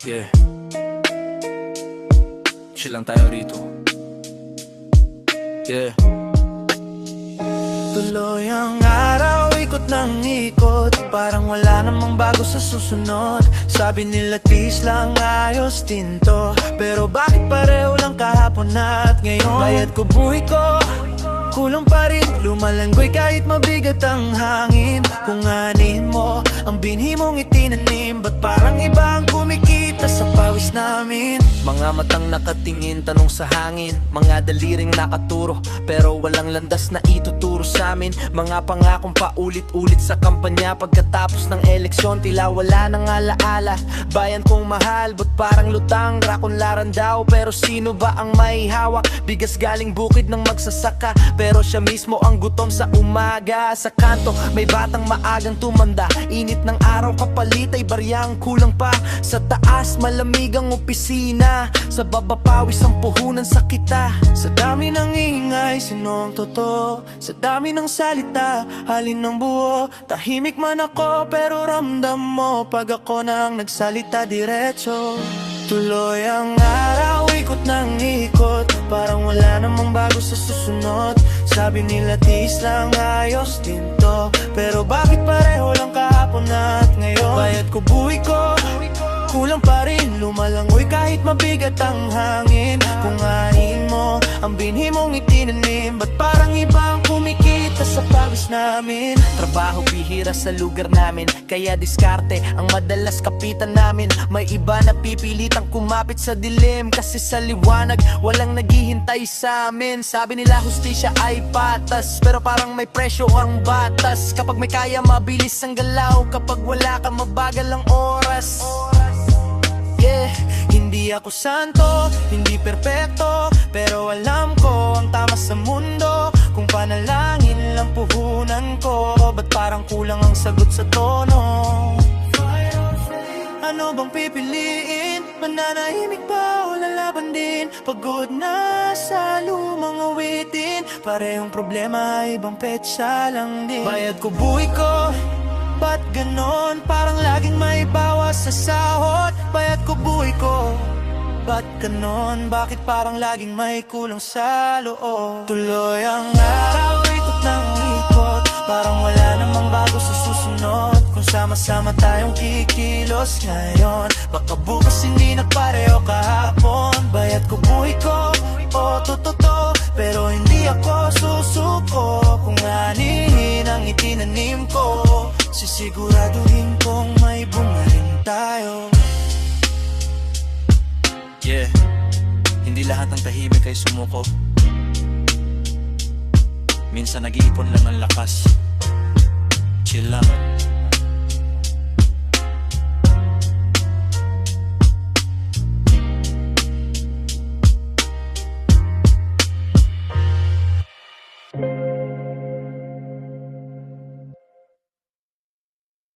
Yeah, chill lang tayo rito. Yeah. Tuloy ang araw, ikot ng ikot, parang wala namang bago sa susunod. Sabi nila tis lang, ayos din to, pero bakit pareho lang kahapon at ngayon? Bayad ko buhay ko, kulang pa rin, lumalanggoy kahit mabigat ang hangin. Kung anin mo, ang binhi mong itinanim, ba't parang iba ang kumikita sa pawis namin? Mga matang nakatingin, tanong sa hangin, mga daliring nakaturo, pero walang landas na ituturo sa amin. Mga pangakong paulit-ulit sa kampanya, pagkatapos ng eleksyon tila wala nang alaala. Bayan kong mahal, ba't parang lutang, rakunlaran daw, pero sino ba ang may hawak? Bigas galing bukid ng magsasaka, pero siya mismo ang gutom sa umaga. Sa kanto, may batang maagang tumanda, init ng araw kapalit ay baryang kulang pa. Sa taas, malamig ang opisina, sa baba pawis ang puhunan sa kita. Sa dami ng ingay, sino ang totoo? Sa dami ng salita, halin ng buo. Tahimik man ako, pero ramdam mo pag ako nang nagsalita diretso. Tuloy ang araw, ikot ng ikot, parang wala namang bago sa susunod. Sabi nila tis lang, ayos din to, pero bakit pareho lang kahapon at ngayon? Bayad ko buhay ko, kulang pa rin, lumalangoy kahit mabigat ang hangin. Kung anin mo, ang binhi mong itinanim, ba't parang iba ang kumikita sa pawis namin? Trabaho bihira sa lugar namin, kaya diskarte ang madalas kapitan namin. May iba na pipilitang kumapit sa dilim, kasi sa liwanag walang naghihintay sa amin. Sabi nila hustisya ay patas, pero parang may presyo ang batas. Kapag may kaya mabilis ang galaw, kapag wala ka mabagal ang oras. Yeah, hindi ako santo, hindi perpekto, pero alam ko ang tama sa mundo. Kung panalangin lang puhunan ko, ba't parang kulang ang sagot sa tono? Ano bang pipiliin? Mananahimik ba o lalaban din? Pagod na sa lumang awitin, parehong problema, ibang petsa lang din. Bayad ko buhay ko, ba't ganon? Parang laging may bawas sa sahod. Bayad ko buhay ko, ba't ganon? Bakit parang laging may kulang sa loob? Tuloy ang araw, ikot ng ikot, parang wala namang bago sa susunod. Kung sama-sama tayong kikilos ngayon, baka bukas hindi nagpareho kahapon. Bayad ko buhay ko, totoo, pero hindi ako susuko. Kung anihin ang itinanim ko, sisiguraduhin kong may bunga rin tayo. Yeah, hindi lahat ng tahimik ay sumuko. Minsan nag-iipon lang ng lakas. Chill lang.